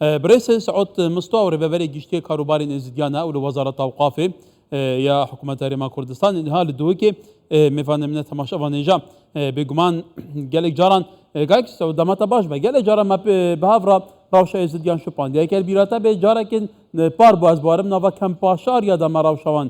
برئيس سعود مستوى ببري جشتي كاروباري نزديانا ولوزارة أوقافه يا حكومة هرما كردستان إنها للدوكي مفان من تماشا فانيجا بجمان قالك جاران قالك سوداماتا باش قالك جاران ما بهافرا راوشا يزديان شوبان ديك البيراتا بجارا كن بار باز بارم نافا كم باشار يا دما راوشوان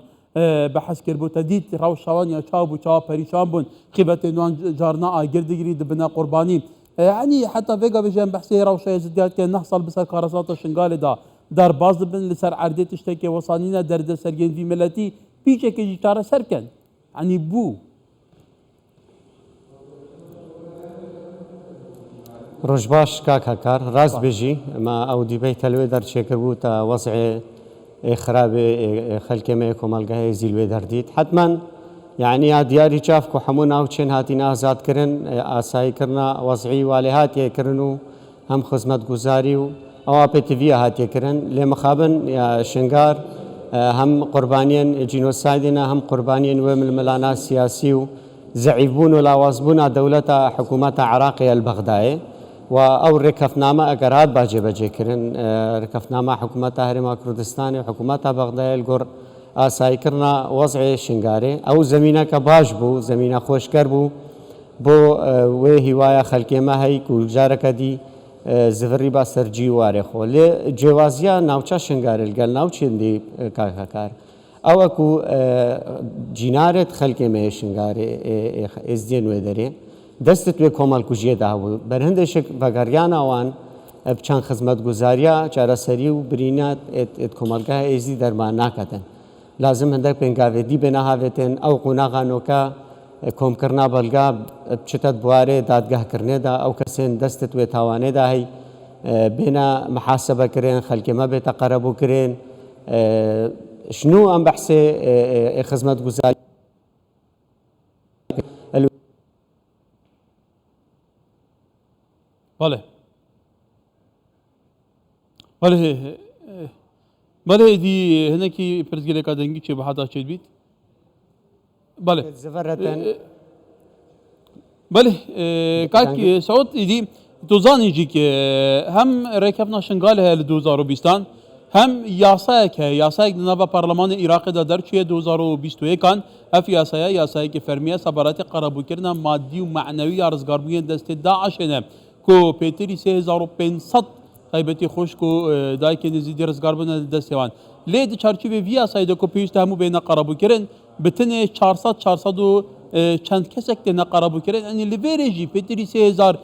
بحث كربو تديد راوشوان يا شاب وشاب بريشان بون خيبة نوان جارنا آجر دقري دبنا قرباني يعني حتى فيجا بجان بحثي راوشا يزديان كان نحصل بس كارسات الشنغال دا در باز بن لسر عرضه تشتكي وصانينا درد سرگين في ملتي بيجي كي جتارا سركن يعني بو روجباش كاك هكار راس بيجي ما او ديبيت الوي در شكربو تا وضع خراب خلق ما كمالگاه زيلوي درديت حتما يعني دياري شافكو حمونا وچن هاتينا آزاد کرن آسائی کرنا وضعي والهات يكرنو هم خدمت گزاري او اپتیویا هاتیه کرن لمخابن یا شنگار هم قربانيين جينوسايدنا هم قربانيين وململانا سياسي وزعيبون ولاوازبون دولة حكومة عراقية البغدادية او ركفنامه اگرات باجي بجي کرن ركفنامه حكومة هرما كردستان وحكومة بغداد الجر آسائی کرنا وضع شنگاري او زمينه كباش بو زمينه خوشكر بو وهواية خلقي ما هي كل جارك دي زفری با سرجی واره خوله جوازیا ناوچه شنگارل گل ناوچین دی کار او اکو جنارت خلق میں شنگاره ازدین وداره دستت به کمال کجیه داو برهندش وگریان آوان بچن خدمت گزاریا چاره سری و برینات ات کمالگاه ازدی درمان نکتن لازم هندک پنگاوی بناهاوتن او قناغانو کا کم کرنا بلگا بچتت بواره دادگاه کرنه دا او کسین دستت و تاوانه دا هی بنا محاسبه کرن خلق ما بتقربو کرن شنو ام بحث خدمت گزاری بله دي هنا كي برزقلي كادنجي شيء بحدا شيء بيت بله كاك سعود دي دوزاني جيك هم ركبنا شنغال ل 2020 هم ياساك نبا برلمان العراق دا درچه 2021 كان اف ياساك فرميه صبرات قربو كرنا مادي ومعنوي ارزغاربوين دست داعش نه كو بيتري 3500 غيبتي خوش كو دايك نزيد رزغاربون دستوان ليه دي چارچوبه ويا سايد کو پیش همو بين قربو كرن بتنه 400 چند کسک ده نقربو کرد یعنی لیوریجی پتری 3000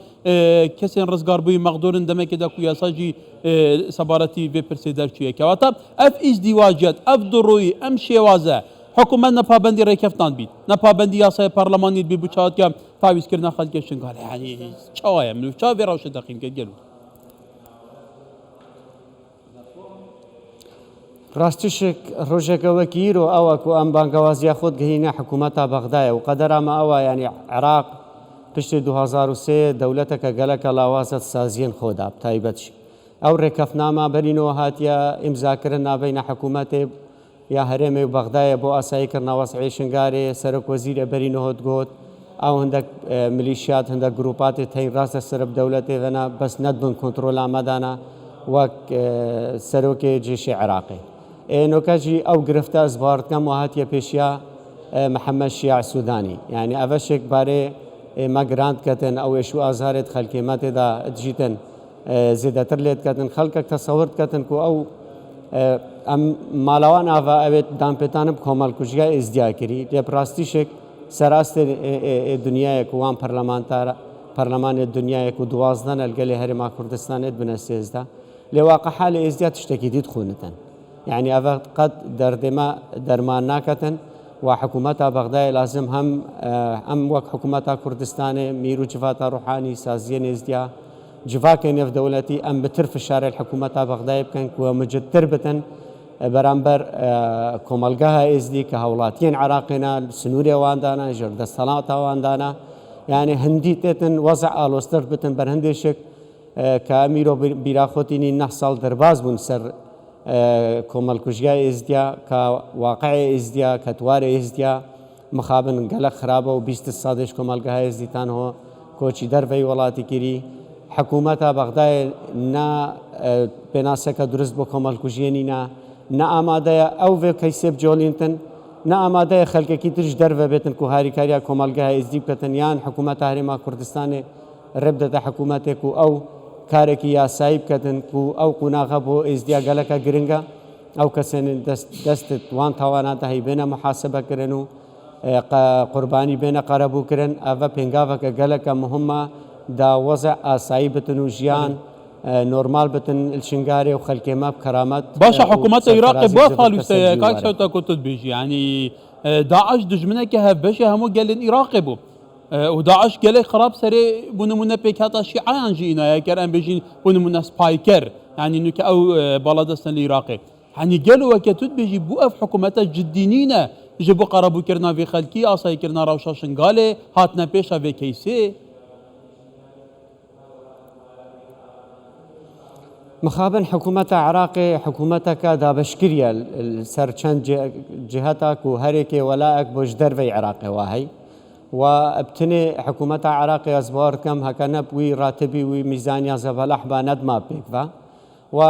کسین رزگاربوی مقدورن دمک ده کویاساجی سبارتی و پرسیدر چیه که واتا اف ازدواجیت اف دروی ام شوازه حکومت نپابندی رکفتان بید نپابندی یاسای پارلمانی بی بچات که تعویض کردن خلقشون قال یعنی چاوایم نو چا ویراوش دقیق گلو راستشك روجك وكيرو أوكو أم بانكوازيا خود جهينا حكومة بغداد وقدر ما أوا يعني عراق قشت 2003 دولتك جلك لاواسط سازين خودا بتايبتش أو ركفنامة برينو هاتيا إمزاكرنا بين حكومته يا هرم بغداد بو أسايكرنا وسعي شنغاري سرك وزير برينو هدقوت أو عندك ميليشيات عندك جروبات تين راس السرب دولته فنا بس ندبن كنترول عمدانا وك سروك جيش عراقي نوكاجي او گرفته ازبارت كم وهاتيا بيشيا محمد شيع السوداني يعني افشك باري ما جراند كتن او شو ازهرت خلقيمات دا جيتن زيادتر ليت كتن خلقك تصورت كتن كو او ام مالوان افا اوت دام بتانب كومال كوجيا ازديا كري دي براستيشك سراست الدنيا كوان برلمان الدنيا كو دوازدان القلي هرما كردستان بنسيزدا لواقع حال ازديا تشتكي دي تخونتن يعني أفا قد دردما درمان ناكتن وحكومة بغداد لازم هم وك حكومة كردستان ميرو جفاتا روحاني سازين ازديا جفاكين في دولتي أم بترف الشارع الحكومة بغداد كان كو مجد تربتن برامبر كومالجاها ازدي كهولاتين عراقنا سنوريا واندانا جرد الصلاة واندانا يعني هنديتن وضع الوستر بتن برهندشك كاميرو بيراخوتيني نحصل درباز بن سر كومال كوجيا ازديا كواقع ازديا كتوار ازديا مخابن قلق خرابه وبيست الصادش كومال جاها ازديتان هو كوشي درفي ولاتي كيري حکوومەتە بەغدای نا پێناسەکە دروست بۆ کۆمەڵکوژیێنینە نا ئامادەیە ئەو vê کەیسێ بجۆڵینتن نا ئامادەیە خەلکێکی ترش دەرەوە بێتن و هاریکاریە کۆمەلگای ئێزدی بکەتن یان حکوومەتە هەرێما کوردستانê ڕێبدەدە حکوومەتێک و ئەو کارێکی یاسایی بکەتن و ئەو قوناغە بۆ ئێزدیا گەلەکە گرنگە ئەو کەسێن دەستت وان تاواناتە هەی بێنە محاسبەکردن و قوربانی بێنە قەرەبووکردن ئەڤە پێنگاوەکە گەلەکە مهمە دا وەزع ئاسایی بتن و ژیان نۆرمال بتن شنگارێ و خەلکێمە بکەرامەت باشە حکوومەتە عێراقی بۆ خاڵوستەیە کاک شەوتە کۆتت بێژی ینی داعش دژمنێکی هەبەشی هەموو گەلێن عێراقی بوو و داعش گەلێک خراپ سەرێ بوو نمونە پێک هاتە شیعەیان ژی ئینایە کەران بێژین بوو نمونە سپایکەر ینی نوکە ئەو باڵەدەستن لە عێراقی هەنی گەلەوەکە توت بێژی بوو ئەف حکوومەتە جددی نینە ji bo qerebûkirina vê xelkî asayîkirina rewşa Şingalê hatine pêşa vê keysê مخابن حکوومەتە عراقی حکوومەتەکە دابشکریە سەر چەند جهەتێک و هەرێکێ وەلایەک بۆش دەرەوەی عراقی واهەی و ئەبتنێ حکوومەتە عراقی ئەس باوەڕ دەکەم هەکە نەبووی ڕاتبی وی میزانیا زەڤەلەح با نەدما پێکڤە و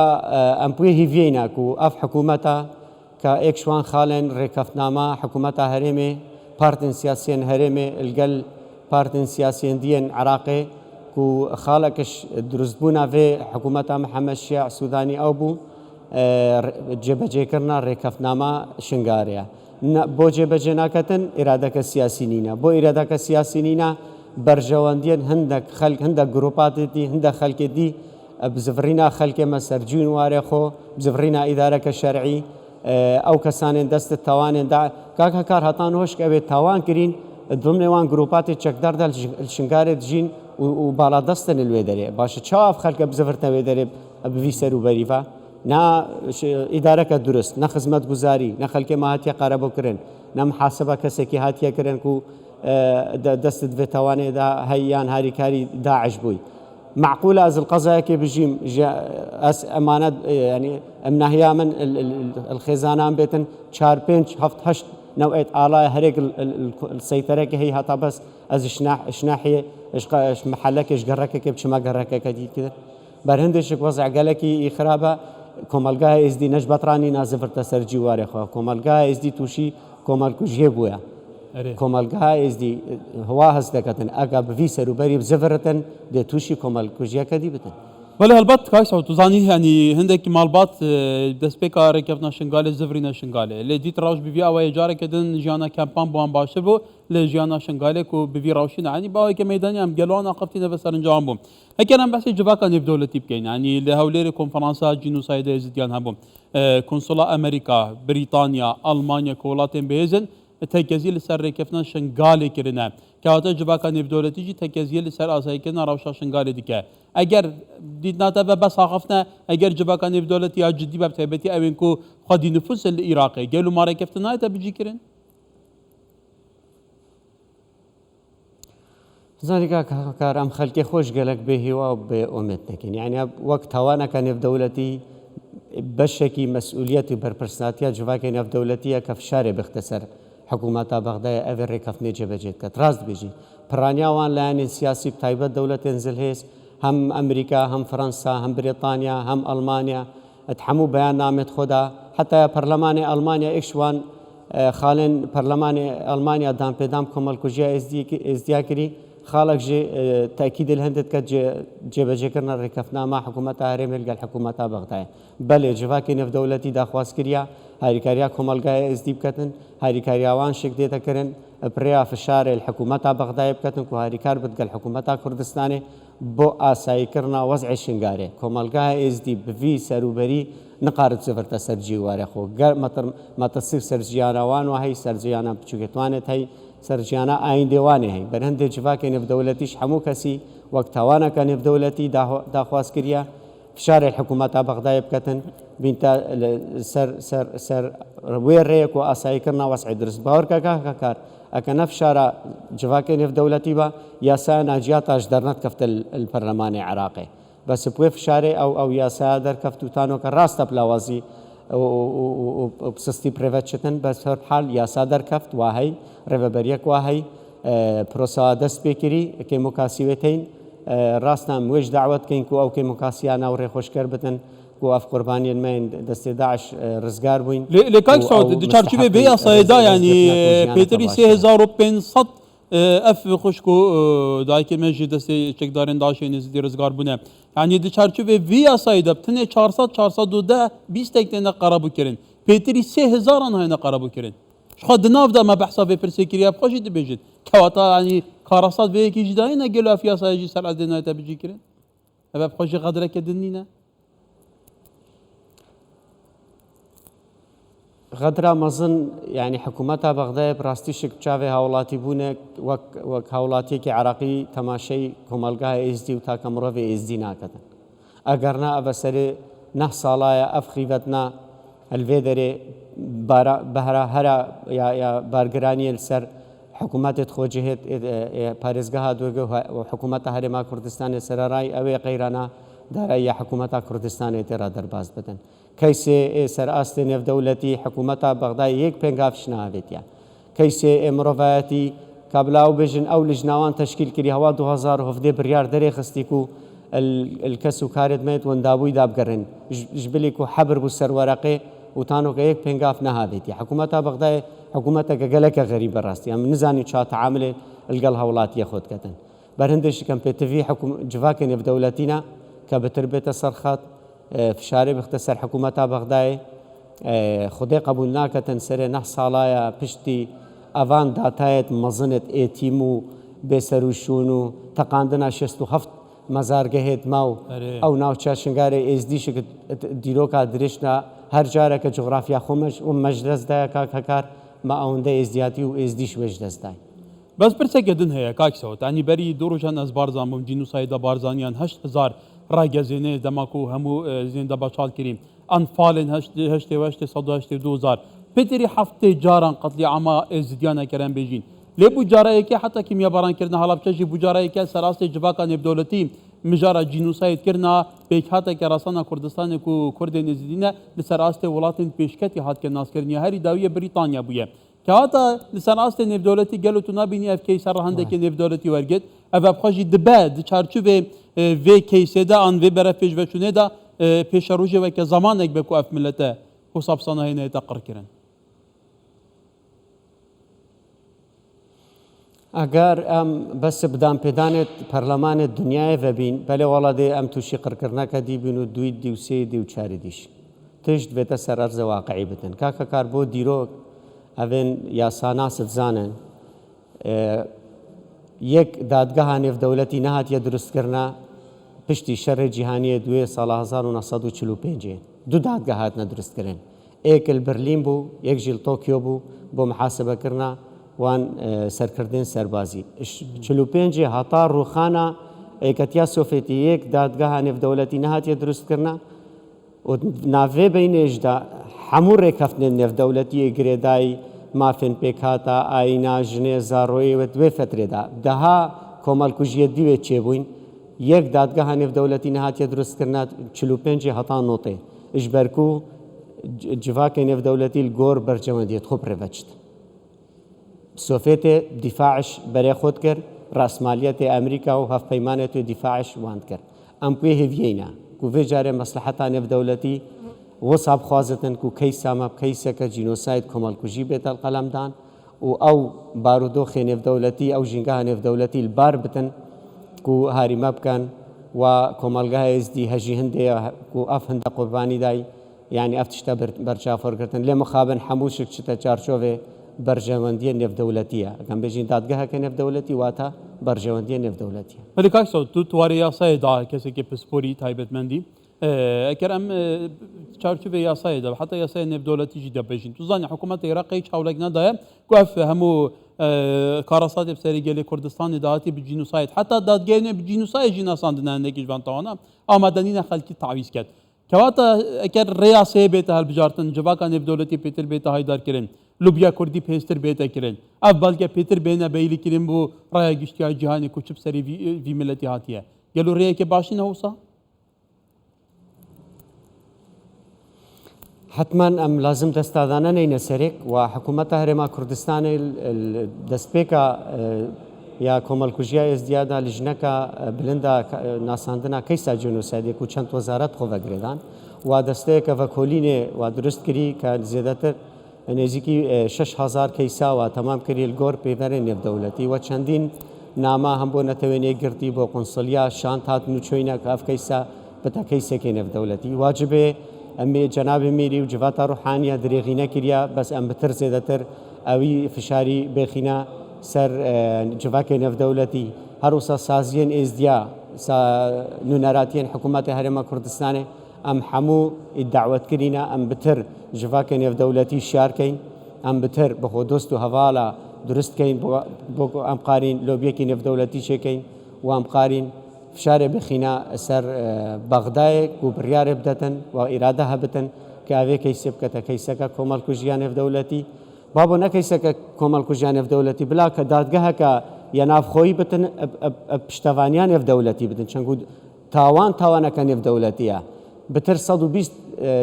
ئەم پوێ هیڤێناک و ئەف حکوومەتە کە ئێکشوان خاڵێن ڕێکەفتنامە حکوومەتە هەرێمێ پارتن سیاسیên هەرێمێ لەگەل پارتن سیاسیên دیên عراقê ku xalekş durustbûna vê hikûmeta Mihemed Şia Sûdanî ew bû cêbecêkirina rêkefnama Şingarê ye. Bo cêbecê naketin îradeke siyasî nîne. Bo îradeke siyasî nîne berjewendiyên hindek grupatê dî hindek xelkê dî bi zifirîna xelkê me sercûn warê xwe bi zifirîna îdareke şerعî ew kesanên dest tawanên da kaka kar hatan hoş ew ê tawan kirîn dimnê wan grupatê çekdar de li Şingarê dijîn و باڵادەستن لێ دەرێ باشە چاو خەلکە بزەفرتەوێ دەرێ بوی سەر و بەریڤە نا ئیدارەکە درست نە خزمەت گوزاری نە خەلکێمە هاتیە قەرەبۆکردن نە محاسبە کەسێکی هاتیەکردن و دەستت بێتەوانێدا هەیان هاریکاری داعش بووی معقولە ئەز القەزایەکێ بژیم ئەمانە ینی ئەم ناهیا من الخێزانان بێتن 4 5 7 8 نوعية آلاء هريك السيطرة هي هتا بس از اشناحية اش محلك اش قركك بش ما قركك كدي كده برهندش وضع قالك يخرابه كومالجا از دي نجبطراني نازفر تسرجي واري خو كومالجا از دي توشي كومالكو جيبويا كومالجا از دي هوا هزدكتن اگا بفيسر وبري بزفرتن دي توشي كومالكو جيا كدي بتن ولی هەلبەت کاکسە توزانی هەنی هەندێکی ماڵبات دەستپێکا ڕێکەوتنە Şingalê zifrîne Şingalê lê dît rawş bivî awayê carekê din jiyana kempan wan baştir bû lê jiyana Şingalê ku bivî rawşîne yanî baweke meydanî em gelan aqeftîne ve serencam bû heker em behsê civaka nêvdewletî bikeyn yanî li Hewlêrê konferansa cînûsaydê zidyan hebû konsola Amerîka Brîtanya Almanya ku welatên bêhêzin tekezî li ser rêkeftina Şingalê kirine kewate civaka nêvdewletî jî tekezî li ser asayîkirina rewşa Şingalê dike eger dîtnate ve bes axafne eger civaka nêvdewletî ya ciddî be taybetî evên ku xwedî nüfus li Iraqê gel û marêkeftin nayê te bicîkirin زانی کار ئەم خەلکی خۆش گەلک بێ هیوا و بێ ئۆمێت نەکەین یعنی وەک تاوانەکە نێودەوڵەتی بەشێکی مەسئولیەتی بەرپرساتیە جوواکەی نێودەوڵەتیە کە فشارێ بختە سەر حکوومەتە بەغدایە ئەوێ ڕێکەفنێ جێبەجێت کە ڕاست بێژی پڕانیاوان لایەنێ سیاسی تایبەت دەوڵەتێن زلهێز هەم ئەمریکا هەم فەڕەنسا هەم برێتانیا هەم ئەڵمانیا هەموو بەیان نامێت خۆدا حتا پەرلەمانی ئەڵمانیا ئێکشوان خاڵێن پەرلەمانی ئەڵمانیا دامپێدام کۆمەڵکوژیە ئێزدیا کردی خالق جي تأكيد الهندت جێبەجێکردنە ڕێکەفنامە حکوومەتە هەرێمێ لەگەڵ حکوومەتە بەغدایە بەڵێ جڤاکی نێودەوڵەتی داخوازکردیا هاریکاریا کۆمەلگایە ئێزدی بکەتن هاریکاریاوان شێک دێتەکردن پریا فشارێ حکوومەتە بەغدایە بکەتن و هاریکار بتگەل حکوومەتە کوردستانê بۆ ئاساییکردنا وەزعی شنگارێ کۆمەلگایە ئێزدی بڤی سەروبەری نقارت سفرتە سەرجی وارێ خۆ مەتەسیر سەرجیانەوان و هەی سەرجیانە بچووکێتوانێت هەی سەرجیانە ئایندێوانێ هەی بەرهەندێک جڤاکێ نێودەوڵەتیش هەموو کەسی وەک تاوانەکە نێودەوڵەتی داخوازکردیا فشارێ حکوومەتە بەغدایە بکەتن بینتە سەر وێ ڕێیەک و ئاساییکردنا وەسعی درست باوەڕکەکە کار ئەکە نەفشارە جڤاکێ نێودەوڵەتی بە یاسا ناجیاتاش دەرنەتکەفتە الپەرلەمانی عراقێ بەس پوێ فشارێ ئەو یاسا دەرکەفتوتانۆکە ڕاستە پلاوازی سستی پرێڤەت چتن بەس هەر حال یاسا دەرکەفت واهەی ڕێڤەبەریەک واهەی پرۆسا دەست پێکردی کێمۆکاسیوێتین ڕاستە وێژ داوەتکەین و ئەو کەی مکاسیانە و ڕێخۆشکەر بتن و ئەف قوربانیان مین دەستی داعش ڕزگار بووین لێکاک سعود چارچوبێ بێ یاسایەدا ینی پێتری 3500 اف خوشک و دایکێ مێژی دەستی چێکدارên داعشê nêzî rizgar bûne yanî di çarçovê vî yasayê de tinê 410 bîstek têne qerabûkirin pêtirî 3000 hayne qerabûkirin xwe di nav de me behsa vê pirsêkiriya xwe jî dibêjin kewata yanî karasat vê yekî jî dayîne gelo ev yasaya jî ser eldê nayê te bijî kirin ev ev xwe jî qedreke din nîne غەدرا مەزن ینی حکوومەتە بەغدایە ڕاستیشک چاوێ هاوڵاتی بوونێ وەک هاوڵاتیەکی عراقی تەماشەی کۆمەلگای ئێزدی و تاکە مرۆڤێ ئێزدی ناکەن ئەگەرنا ئەvە سەرێ نە ساڵایە ئەف خیڤەتنا هەلوێ دەرێ بەهرا هەرا یا بارگرانیە سەر حکوومەتێت خۆجهێت پارێزگەها دوێگە حکوومەتە هەرێما کوردستانی سەرڕای ئەوێ قەیرانە دارایی حکوومەتە کوردستانی تێرا دەرباز بدەن کەیسێ سەرئاستی نێودەوڵەتی حکوومەتە بەغدای یەک پێنگاف شناوێتە کەیسێ مرۆڤایەتی کابلاو بێژن ئەو لژناوان تشکیل کردی هەوا 2017 بریار دەرێ خستیک و الکەس و کارێت مێت وەندابووی دابگەڕن ژبلێک و حەبر بوو سەروەرەقێ وتانۆکە یەک پێنگاف نەهابێتی حکوومەتە بەغدای حکوومەتەکە گەلەکە غەریبە ڕاستی ئەم نزانی چاتەعاملێ لەگەڵ هەوڵاتیە خۆتکەتن بەرهندێکی پێتڤی جڤاکە نێودەوڵەتینە کە بەتر بێتە سەرخات فشارێ بختە سەر حکوومەتە بەغدای خودێ قبول ناکەتن سەرێ نە ساڵایە پشتی ئەوان داتایەت مەزنت ئێتیم و بێسەروشون و تەقاندنا 67 مەزارگەهێت ما و ئەو ناوچە شنگارێ ئێزدیشک دیرۆکە درێژنا هەر جارێکە جغرافیا خۆمەش و مەجدەستدایە کاکەکار ما ئەوەندە ئێزدیاتی و ئێزدیش وێژ دەستدای بەس پرسێکە دن هەیە کاکسەوە تانی بەری دوو ڕۆژان ئەس بارزان بووم جینوسایدا بارزانیان 8000 ڕاگەزێنێ دەماک و هەموو زێندە بەچال کریم ئەنفالên هەشتێ 2000 پێتری هەفتێ جاران قەتلی ئەما ئێزدیانەکەران بێژین لێ بوو جارایەکە حتا کیمیا بارانکردن هەڵابچەژی بوو جارایەکە سەراستی جڤاکە نێودەوڵەتی مژارە جینوسایدکردنا پێکهاتێکە ڕاستانە کوردستانێک و کوردێ نێزیدینە لەسەر ئاستێ وڵاتین پێشکەتی هاتکە ناسکردنی هەری داویە بریتانیا بووە کەواتە لەسەر ئاستێ نێودەوڵەتی گەل و تو نبینی ئەف کەیسە ڕەهەندێکی نێودەوڵەتی وەرگێت ئەڤ بخۆژی دبە di çarçûvê vê keysêde an vê beref pêşveçûnê de pêşerûjê weke zamanek be ku ev millete hesabsana hêneyê te qir kirin ئەگەر ئەم بەس بدان پێدانێت پەرلەمانێت دنیاە vebîn belê wala dê em تووشی قڕکردنەکە دیبین و دوی دی و سێ دی و چاری دیش تشت بێتە سەر ئەرزە واقعی بتن کاکە کار بۆ دیرۆک ئەvên یاساناست زانن یەک دادگەها نێودەوڵەتی نەهاتیە دروستکردنا پشتی شەڕێ جیهانیە دوێ ساڵە 1945 دوو دادگە هاتنە دروستکردن ئێکل برلین بوو یەک ژیل تۆکیۆ بوو بۆ محاسبەکردنا وان سەرکردن سەربازی 45 هەتا ڕووخانە ئێکەتیا سۆفێتی یەک دادگەها نێودەوڵەتی نەهاتیە دروستکردنا و ناوێ بینێژدا هەموو ڕێکەفتنێن نێودەوڵەتیە گرێدای مافێن پێکاتە ئاینا ژنێ زاڕۆیەوە دوێ فترێدا دەها کۆمەڵکوژیە دیوێ چێبووین یەک دادگەها نێودەوڵەتی نەهاتیە دروستکردنا 45 هەتا نۆتێ ژبەرکو جڤاکە نێودەوڵەتی گۆر بەرجەوەندیت خۆ پرێڤەچت سۆفێتێ دیفاعش بەرێ خۆت کرد ڕاسمالیەتێ ئەمریکا و هەفپەیمانێت و دیفاعش واند کرد ئەم کوێ هێڤیەینە و vê carê mesliheta nêvdewletî wisa bixwazitin ku keysa me keyseke jînosayid komelkujî bêtel qelemdan û ew barodoxê nêvdewletî ew jîngeha nêvdewletî li bar bitin ku harîme bikin wa komelgeha êzdî hejî hindê ku ev hinde qurbanî dayî yani ev tişta berçaforkirtin lê mixabin hemû şik çite çarçovê berjewendiyê nêvdewletî ye ekem bêjîn dadgeheke nêvdewletî wata berjewendiyê nêvdewletî ye Belê kakso tu tuwarê yasayê da kesekê pisporî taybetmendî eker em çarçûvê yasayê de heta yasayê nêvdewletî jî debêjin tu zanî hikûmeta Iraqê hiç hewlek nedaye ku ev hemû karasatê serî gelê Kurdistanê de hatî bi jînosayid heta dadgehên bi jînosayê jî nasandine hinekî ji van tawana amadenîne xelkî tawîz ket kewata eker rêyasayê bête helbijartin civaka nêvdewletî pêtir bête haydarkirin Lubya Kurdî pêstir bête kirin ev belge pêtir bêne beylî kirin bû raya giştiya cîhanê ku çi serî vî milletî hatiye gelo rêyekê başî ne wisa حتما ئەم لازم دەستادانە نینە سەرێک و حکوومەتە هەرێما کوردستانی دەستپێکە یا کۆمەڵکوژیای ئێزدیادا لیژنەکە بلندا ناساندنا کەیسا جێنۆسایدێک و چەند وەزارەت خۆڤەگرێدان وا دەستەیەکە ڤەکۆلینێ وا دروست کردی کە زیێدەتر نێزیکی 6,000 کەیسا وا تەمام کردی گۆر پێڤەرێ نێودەوڵەتی و چەندین نامە هەم بۆ نەتەوێنێ گرتی بۆ قۆنسڵیا شان هاتن و چۆینە کە ئەف کەیسا بتە کەیسێکی نێودەوڵەتی واجبێ ئەمێ جەنابی میری و جڤاتە ڕوحانیە درێغی نەکردیا بەس ئەم بتر زێدەتر ئەوی فشاری بێخینە سەر جڤاکێ نێودەوڵەتی هەروسا سازیên ئێزدیا نونەراتیên حکوومەتی هەرێمە کوردستانê ئەم هەموو داوەتکردینە ئەم بتر جڤاکێ نێودەوڵەتی شارکەین ئەم بتر بەخۆ دۆست و هەواڵە دروستکەین بۆ ئەم قارین لۆبیەکی نێودەوڵەتی چێکەین و ئەم قارین فشارێ بخینە سەر بەغدایەک و بڕیارێ بدەتن و ئیرادە هەبتن کە ئەوێ کەیسێ بکەتە کەیسەکە کۆمەڵکوژیان نێودەوڵەتی با بۆ نەکەیسەکە کۆمەڵکوژیان نێودەوڵەتی بلا کە دادگەهەکە یا نافخۆیی بتن پشتەوانیان نێودەوڵەتی بدن چەنگود تاوانەکە نێودەوڵەتیە بتر 120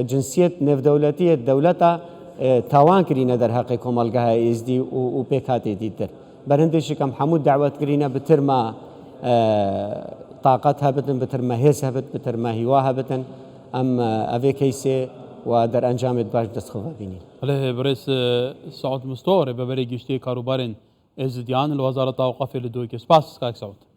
جنسیت نێودەوڵەتیە دەوڵەتە تاوان کرینە دەرهەقی کۆمەلگەهای ئێزدی و پێکاتێتی تر بەرهندێکم هەموو داوەتگرینە بترمە طاقەت هەبتن بترمە هێز هەبت بترمە هیوا هەبتن ئەم ئەوێ کەیسێ و دەرئەنجامێت باش دەستخۆ بینین عليه برئيس سعود مستور ببري جشتي كاروبارين ازديان الوزارة توقف لدوك سباس كاك سعود